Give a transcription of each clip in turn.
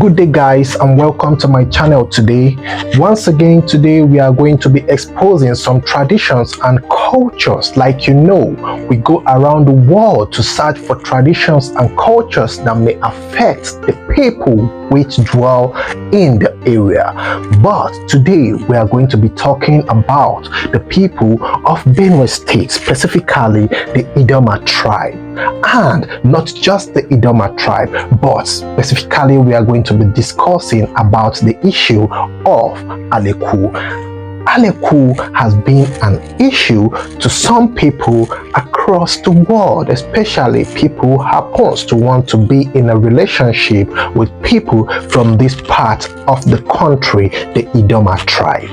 Good day guys, and welcome to my channel today. Once again, today we are going to be exposing some traditions and cultures. Like we go around the world to search for traditions and cultures that may affect the people which dwell in the area. But today we are going to be talking about the people of Benue State, specifically the Idoma tribe. And not just the Idoma tribe, but specifically we are going to be discussing about the issue of Alekwu. Alekwu has been an issue to some people across the world, especially people who happens to want to be in a relationship with people from this part of the country, the Idoma tribe.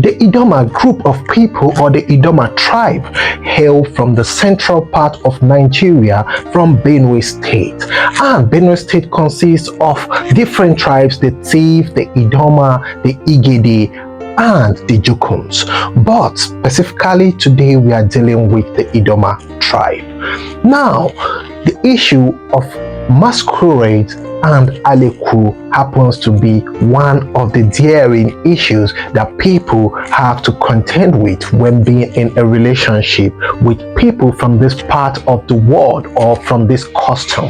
The Idoma group of people, or the Idoma tribe, hail from the central part of Nigeria, from Benue State. And Benue State consists of different tribes: the Tiv, the Idoma, the Igede, and the Jukuns. But specifically today we are dealing with the Idoma tribe. Now, the issue of masquerade and Alekwu happens to be one of the daring issues that people have to contend with when being in a relationship with people from this part of the world or from this custom.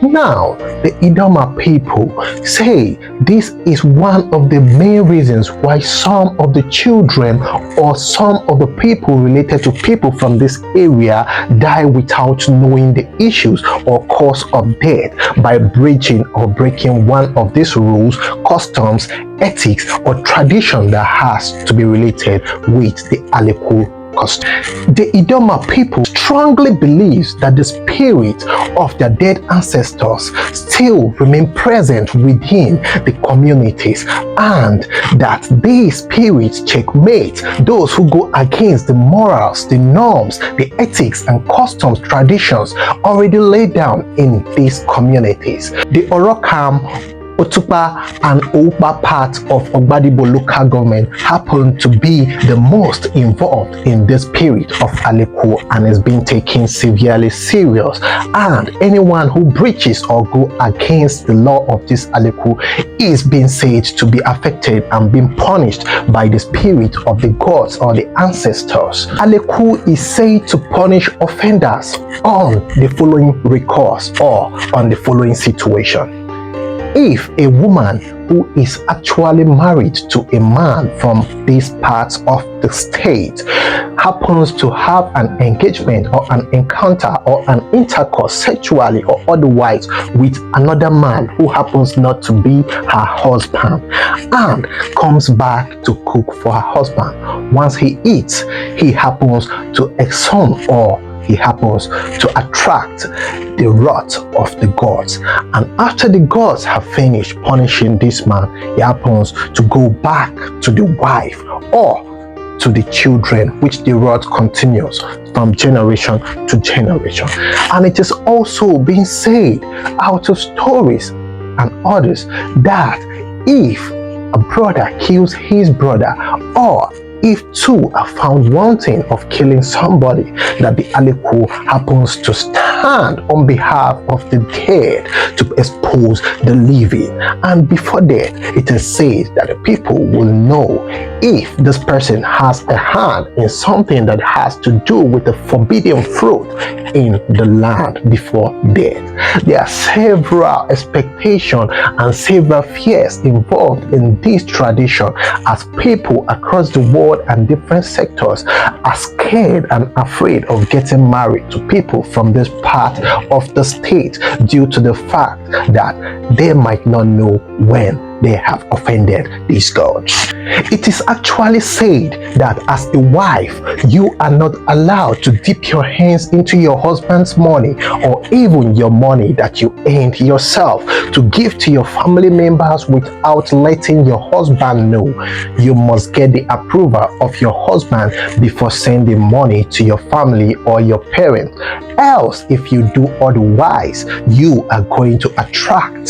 Now, the Idoma people say this is one of the main reasons why some of the children or some of the people related to people from this area die without knowing the issues or cause of death by breaching or breaking one of these rules, customs, ethics, or tradition that has to be related with the Alekwu custom. The Idoma people strongly believes that the spirit of their dead ancestors still remain present within the communities, and that these spirits checkmate those who go against the morals, the norms, the ethics and customs, traditions already laid down in these communities. The Orokam, Otupa and Oupa part of Ogbadibo local government happen to be the most involved in the spirit of Alekwu and is being taken severely serious. And anyone who breaches or go against the law of this Alekwu is being said to be affected and being punished by the spirit of the gods or the ancestors. Alekwu is said to punish offenders on the following recourse or on the following situation. If a woman who is actually married to a man from these parts of the state happens to have an engagement or an encounter or an intercourse sexually or otherwise with another man who happens not to be her husband, and comes back to cook for her husband, once he eats, he happens to exhume or he happens to attract the wrath of the gods, and after the gods have finished punishing this man, he happens to go back to the wife or to the children, which the wrath continues from generation to generation. And it is also being said out of stories and others that if a brother kills his brother, or if two are found wanting of killing somebody, that the Alekwu happens to stand on behalf of the dead to expose the living. And before death, it is said that the people will know if this person has a hand in something that has to do with the forbidden fruit in the land before death. There are several expectations and several fears involved in this tradition, as people across the world and different sectors are scared and afraid of getting married to people from this part of the state due to the fact that they might not know when they have offended these gods. It is actually said that as a wife, you are not allowed to dip your hands into your husband's money, or even your money that you earned yourself, to give to your family members without letting your husband know. You must get the approval of your husband before sending money to your family or your parents. Else, if you do otherwise, you are going to attract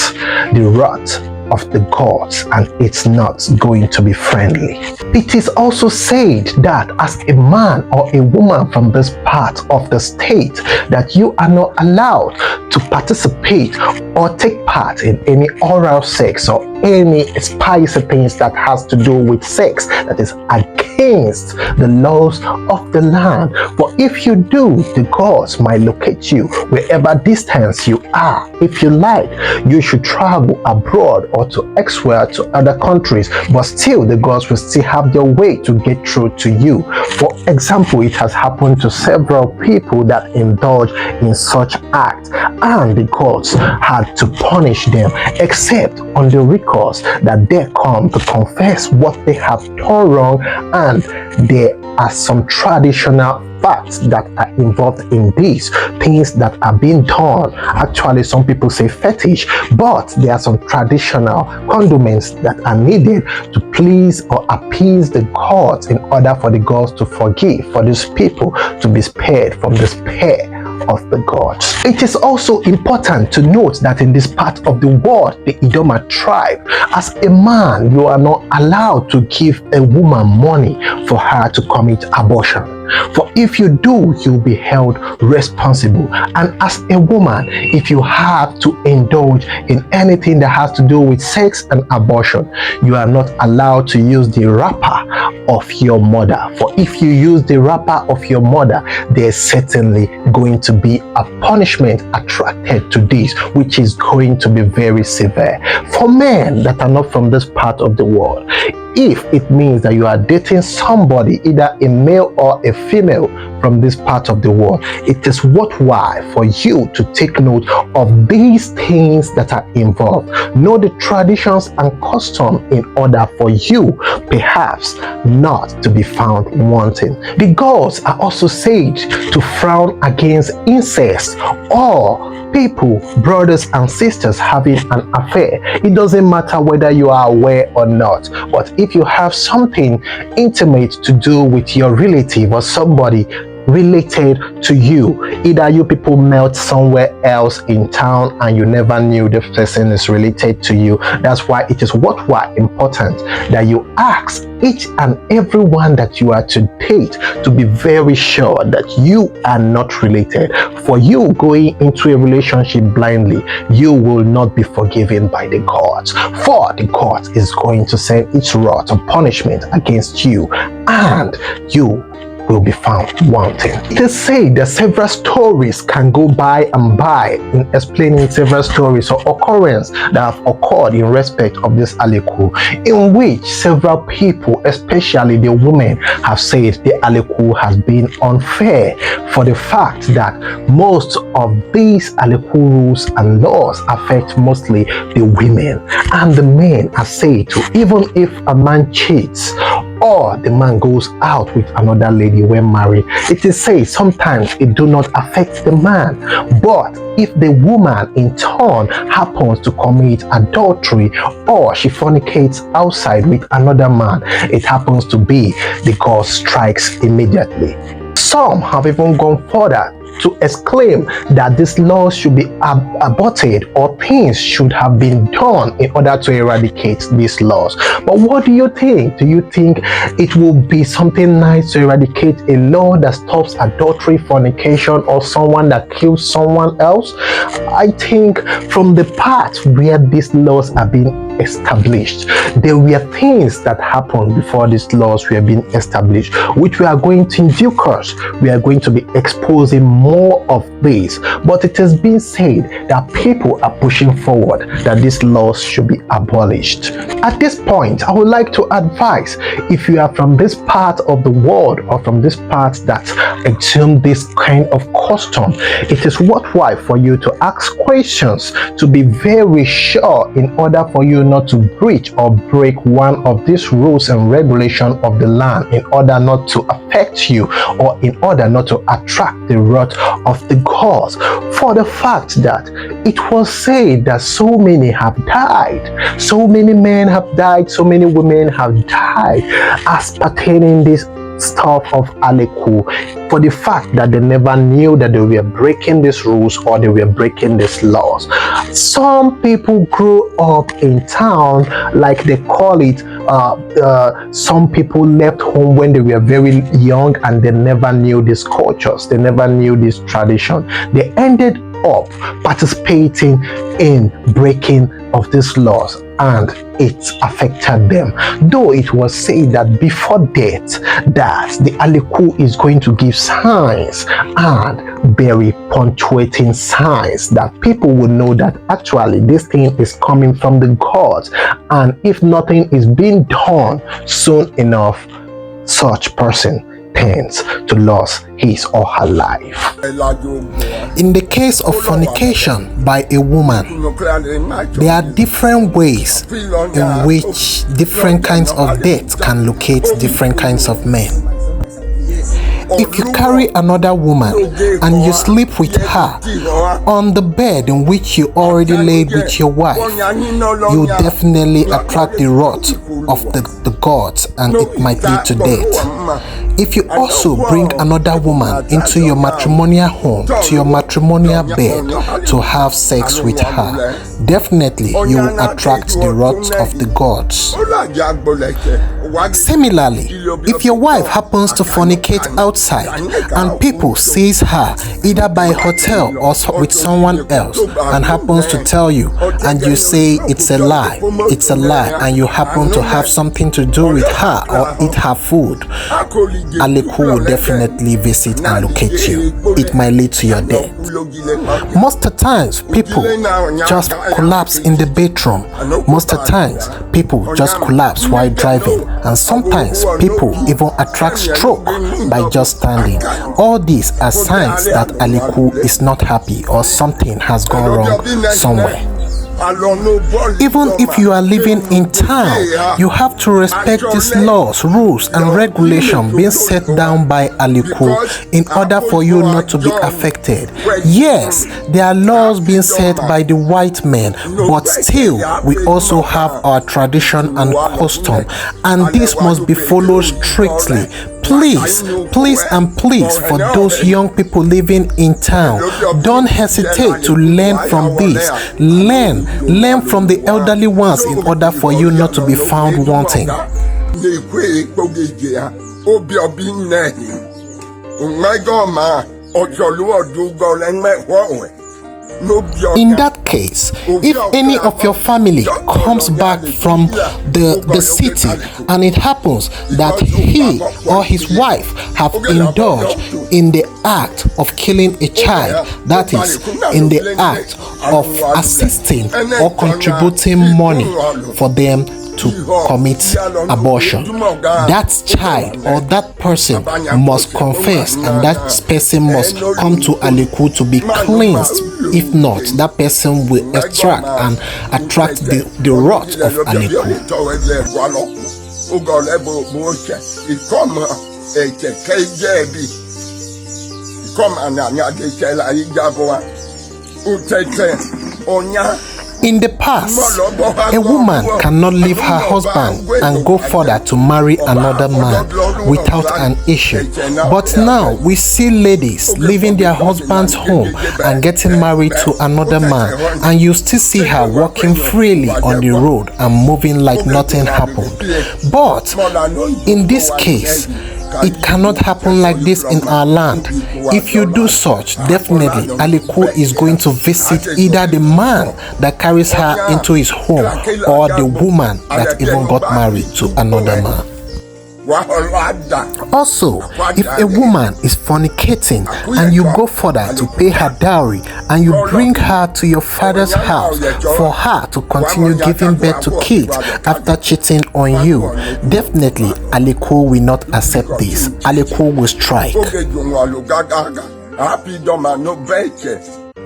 the wrath of the gods, and it's not going to be friendly. It is also said that as a man or a woman from this part of the state, that you are not allowed to participate or take part in any oral sex or any spicy things that has to do with sex that is against the laws of the land. For if you do, the gods might locate you wherever distance you are. If you like, you should travel abroad or to elsewhere to other countries, but still the gods will still have their way to get through to you. For example, it has happened to several people that indulge in such acts, and the gods had to punish them, except on the recourse that they come to confess what they have done wrong, and there are some traditional facts that are involved in these things that are being done. Actually, some people say fetish, but there are some traditional condiments that are needed to please or appease the gods in order for the gods to forgive, for these people to be spared from the spare of the gods. It is also important to note that in this part of the world, the Idoma tribe, as a man, you are not allowed to give a woman money for her to commit abortion. For if you do, you'll be held responsible. And as a woman, if you have to indulge in anything that has to do with sex and abortion, you are not allowed to use the wrapper of your mother. For if you use the wrapper of your mother, there's certainly going to be a punishment attracted to this, which is going to be very severe. For men that are not from this part of the world, if it means that you are dating somebody, either a male or a female from this part of the world, it is worthwhile for you to take note of these things that are involved. Know the traditions and custom in order for you perhaps not to be found wanting. The gods are also said to frown against incest or people, brothers and sisters having an affair. It doesn't matter whether you are aware or not, but if you have something intimate to do with your relative or somebody related to you, either you people met somewhere else in town and you never knew the person is related to you, that's why it is worthwhile important that you ask each and every one that you are to date to be very sure that you are not related. For you going into a relationship blindly, you will not be forgiven by the gods, for the gods is going to send its wrath of punishment against you, and you will be found wanting. It is said that several stories can go by and by in explaining several stories or occurrences that have occurred in respect of this Alekwu, in which several people, especially the women, have said the Alekwu has been unfair, for the fact that most of these Alekwu rules and laws affect mostly the women, and the men are said to, even if a man cheats or the man goes out with another lady when married, it is said sometimes it do not affect the man. But if the woman in turn happens to commit adultery or she fornicates outside with another man, it happens to be the God strikes immediately. Some have even gone further to exclaim that these laws should be aborted, or things should have been done in order to eradicate these laws. But what do you think? Do you think it will be something nice to eradicate a law that stops adultery, fornication, or someone that kills someone else? I think from the part where these laws are being established, there were things that happened before these laws were being established, which we are going to, in due course, we are going to be exposing more of this. But it has been said that people are pushing forward that these laws should be abolished. At this point, I would like to advise, if you are from this part of the world or from this part that assume this kind of custom, it is worthwhile for you to ask questions to be very sure, in order for you not to breach or break one of these rules and regulations of the land, in order not to affect you or in order not to attract the wrath of the gods. For the fact that it was said that so many have died, so many men have died, so many women have died as pertaining this stuff of Alekwu, for the fact that they never knew that they were breaking these rules or they were breaking these laws. Some people grow up in town, like they call it. Some people left home when they were very young and they never knew these cultures, they never knew this tradition. They ended up participating in breaking of these laws, and it affected them. Though it was said that before death, that the Alekwu is going to give signs, and very punctuating signs, that people will know that actually this thing is coming from the gods, and if nothing is being done soon enough, such person tends to lose his or her life. In the case of fornication by a woman, there are different ways in which different kinds of death can locate different kinds of men. If you carry another woman and you sleep with her on the bed in which you already laid with your wife, you definitely attract the wrath of the gods, and it might lead to death. If you also bring another woman into your matrimonial home, to your matrimonial bed, to have sex with her, definitely you will attract the wrath of the gods. Similarly, if your wife happens to fornicate outside and people sees her either by hotel or with someone else and happens to tell you, and you say it's a lie, and you happen to have something to do with her or eat her food, Alekwu will definitely visit and locate you. It might lead to your death. Most of the times, people just collapse in the bedroom. Most of the times, people just collapse while driving. And sometimes, people even attract stroke by just standing. All these are signs that Alekwu is not happy or something has gone wrong somewhere. Even if you are living in town, you have to respect these laws, rules, and regulations being set down by Alekwu in order for you not to be affected. Yes, there are laws being set by the white men, but still, we also have our tradition and custom, and this must be followed strictly. Please, for those young people living in town, don't hesitate to learn from this. Learn from the elderly ones in order for you not to be found wanting. In that case, if any of your family comes back from the city and it happens that he or his wife have indulged in the act of killing a child, that is, in the act of assisting or contributing money for them to commit abortion, that child or that person must confess, and that person must come to Alekwu to be cleansed. If not, that person will attract the wrath of Alekwu. In the past, a woman cannot leave her husband and go further to marry another man without an issue. But now we see ladies leaving their husband's home and getting married to another man, and you still see her walking freely on the road and moving like nothing happened. But in this case, it cannot happen like this in our land. If you do such, definitely Alekwu is going to visit either the man that carries her into his home or the woman that even got married to another man. Also, if a woman is fornicating and you go further to pay her dowry and you bring her to your father's house for her to continue giving birth to kids after cheating on you, definitely Alekwu will not accept this. Alekwu will strike.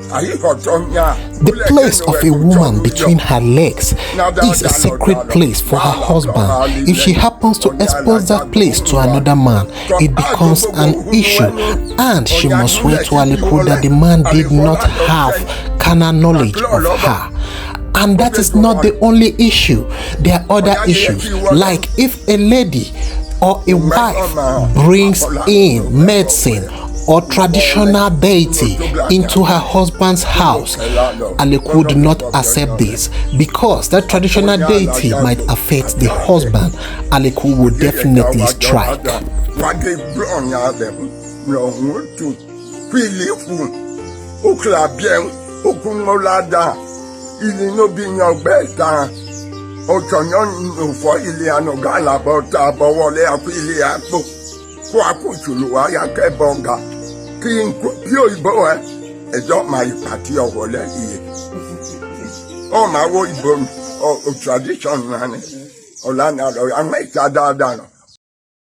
The place of a woman between her legs is a sacred place for her husband. If she happens to expose that place to another man, it becomes an issue, and she must swear to Alekwu that the man did not have carnal knowledge of her. And that is not the only issue. There are other issues, like if a lady or a wife brings in medicine or traditional deity into her husband's house, Alekwu would not accept this because that traditional deity might affect the husband. Alekwu would definitely strike. Oh, my tradition, man. Oh, I make that.